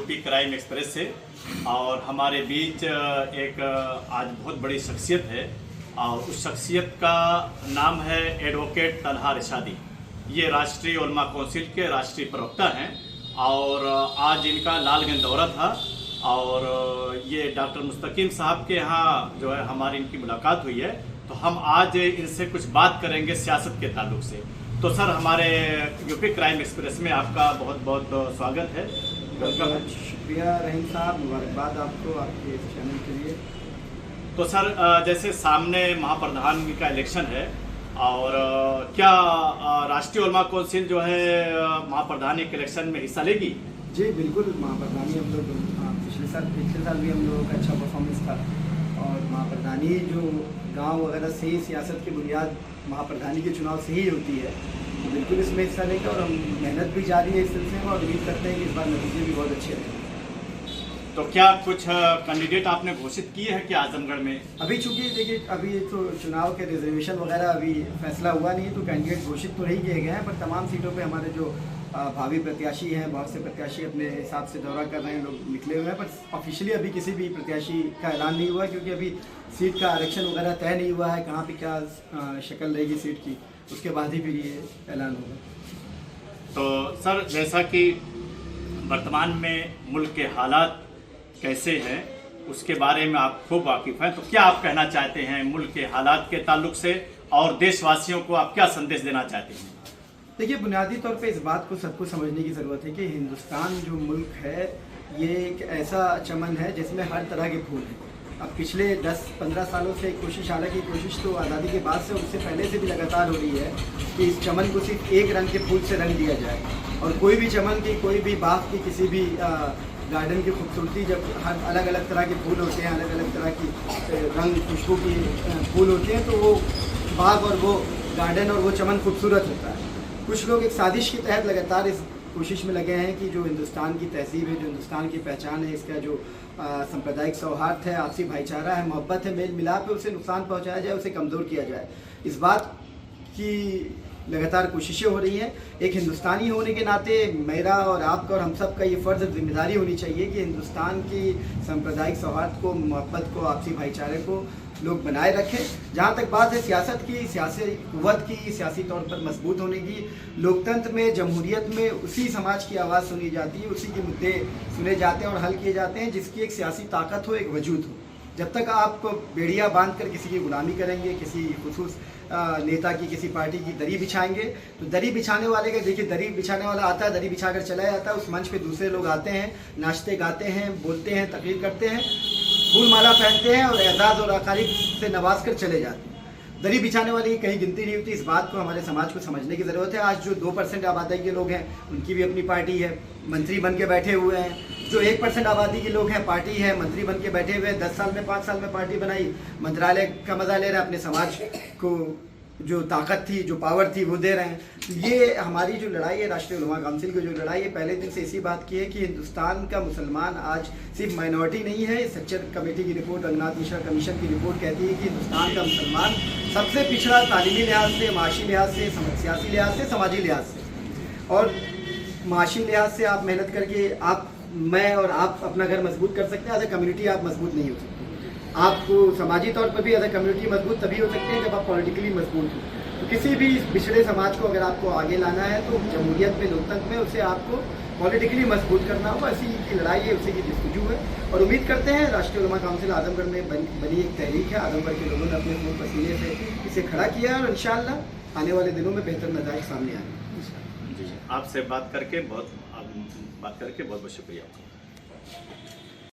UP crime express से। और हमारे बीच एक आज बहुत बड़ी शख्सियत है और उस शख्सियत का नाम है एडवोकेट तलहा रिशादी। ये राष्ट्रीय उलमा कौंसिल के राष्ट्रीय प्रवक्ता हैं और आज इनका लालगंज दौरा था और ये डॉक्टर मुस्तकीम साहब के यहाँ जो है हमारी इनकी मुलाकात हुई है। तो हम आज इनसे कुछ बात करेंगे सियासत के ताल्लुक से। तो सर, हमारे यूपी क्राइम एक्सप्रेस में आपका बहुत बहुत स्वागत है। वेलकम। शुक्रिया रहीम साहब, मुबारकबाद आपको आपके इस चैनल के लिए। तो सर, जैसे सामने महाप्रधान का इलेक्शन है और क्या राष्ट्रीय उलमा कौंसिल जो है महाप्रधान के इलेक्शन में हिस्सा लेगी? जी बिल्कुल, महाप्रधानी हम लोग पिछले साल भी हम लोगों का अच्छा परफॉर्मेंस था और महाप्रधानी जो गांव वगैरह से ही सियासत की बुनियाद महाप्रधानी के चुनाव से ही होती है। तो बिल्कुल इसमें हिस्सा लेंगे और हम मेहनत भी जारी है इस सिलसिले में और उम्मीद करते हैं कि इस बार नतीजे भी बहुत अच्छे रहेंगे। तो क्या कुछ कैंडिडेट आपने घोषित किए हैं कि आजमगढ़ में? अभी चूंकि देखिए, अभी तो चुनाव के रिजर्वेशन वगैरह अभी फैसला हुआ नहीं है, तो कैंडिडेट घोषित तो नहीं किए गए हैं, पर तमाम सीटों पे हमारे जो भावी प्रत्याशी हैं, बहुत से प्रत्याशी अपने हिसाब से दौरा कर रहे हैं, लोग निकले हुए हैं, पर ऑफिशियली अभी किसी भी प्रत्याशी का ऐलान नहीं हुआ क्योंकि अभी सीट का आरक्षण वगैरह तय नहीं हुआ है, कहाँ पर क्या शक्ल रहेगी सीट की, उसके बाद ही फिर ये ऐलान होगा। तो सर, जैसा कि वर्तमान में मुल्क के हालात कैसे हैं उसके बारे में आप खूब वाकिफ़ हैं, तो क्या आप कहना चाहते हैं मुल्क के हालात के ताल्लुक से और देशवासियों को आप क्या संदेश देना चाहते हैं? देखिए, बुनियादी तौर पे इस बात को सबको समझने की ज़रूरत है कि हिंदुस्तान जो मुल्क है ये एक ऐसा चमन है जिसमें हर तरह के फूल हैं। अब पिछले 10-15 सालों से हालांकि कोशिश तो आज़ादी के बाद से उससे पहले से भी लगातार हो रही है कि इस चमन को सिर्फ एक रंग के फूल से रंग दिया जाए और कोई भी चमन की, कोई भी बाग की, किसी भी गार्डन की खूबसूरती, जब हर अलग अलग तरह के फूल होते हैं, अलग अलग तरह की रंग खुशबू की फूल होते हैं, तो वो बाग और वो गार्डन और वो चमन खूबसूरत होता है। कुछ लोग एक साजिश के तहत लगातार इस कोशिश में लगे हैं कि जो हिंदुस्तान की तहजीब है, जो हिंदुस्तान की पहचान है, इसका जो सांप्रदायिक सौहार्द है, आपसी भाईचारा है, मोहब्बत है, मेल मिलाप है, उसे नुकसान पहुँचाया जाए, उसे कमज़ोर किया जाए। इस बात की लगातार कोशिशें हो रही हैं। एक हिंदुस्तानी होने के नाते मेरा और आपका और हम सब का ये फ़र्ज़ जिम्मेदारी होनी चाहिए कि हिंदुस्तान की सांप्रदायिक सौहार्द को, मोहब्बत को, आपसी भाईचारे को लोग बनाए रखें। जहाँ तक बात है सियासत की, सियासी कुव्वत की, सियासी तौर पर मजबूत होने की, लोकतंत्र में, जमहूरियत में उसी समाज की आवाज़ सुनी जाती है, उसी के मुद्दे सुने जाते हैं और हल किए जाते हैं जिसकी एक सियासी ताकत हो, एक वजूद हो। जब तक आप बेड़िया बांध कर किसी की गुलामी करेंगे, किसी खुसूस नेता की, किसी पार्टी की दरी बिछाएंगे, तो दरी बिछाने वाले का देखिए, दरी बिछाने वाला आता है, दरी बिछा कर चला जाता है, उस मंच पे दूसरे लोग आते हैं, नाचते गाते हैं, बोलते हैं, तकरीर करते हैं, फूल माला पहनते हैं और एजाज़ और अकारीब से नवाज कर चले जाते हैं। दरी बिछाने वाली की कहीं गिनती नहीं होती। इस बात को हमारे समाज को समझने की ज़रूरत है। आज जो 2% आबादी के लोग हैं उनकी भी अपनी पार्टी है, मंत्री बन के बैठे हुए हैं। जो 1% आबादी के लोग हैं, पार्टी है, मंत्री बन के बैठे हुए हैं, 10 साल में, 5 साल में पार्टी बनाई, मंत्रालय का मजा ले रहे हैं, अपने समाज को जो ताकत थी, जो पावर थी, वो दे रहे हैं। ये हमारी जो लड़ाई है, राष्ट्रीय उलमा काउंसिल की जो लड़ाई है, पहले दिन से इसी बात की है कि हिंदुस्तान का मुसलमान आज सिर्फ माइनॉरिटी नहीं है। सच्चर कमेटी की रिपोर्ट, रंगनाथ मिश्रा कमीशन की रिपोर्ट कहती है कि हिंदुस्तान का मुसलमान सबसे पिछड़ा तालीमी लिहाज से, माशी लिहाज से, सियासी लिहाज से, समाजी लिहाज से। और माशी लिहाज से आप मेहनत करके मैं और आप अपना घर मजबूत कर सकते हैं, एज ए कम्युनिटी आप मजबूत नहीं हो सकते। आपको समाजी तौर पर भी एज ए कम्युनिटी मजबूत तभी हो सकते हैं जब आप पॉलिटिकली मजबूत हो। तो किसी भी पिछड़े समाज को अगर आपको आगे लाना है तो जमहूरियत में, लोकतंत्र में उसे आपको पॉलिटिकली मजबूत करना होगा। इसी की लड़ाई है, उसी की जस्तजू है और उम्मीद करते हैं राष्ट्रीय उलमा काउंसिल आजमगढ़ में बनी एक तहरीक है। आजमगढ़ के लोगों ने अपने खून पसीने से इसे खड़ा किया है और इंशाअल्लाह आने वाले दिनों में बेहतर नतीजे सामने आएंगे। आपसे बात करके बहुत बहुत शुक्रिया आपका।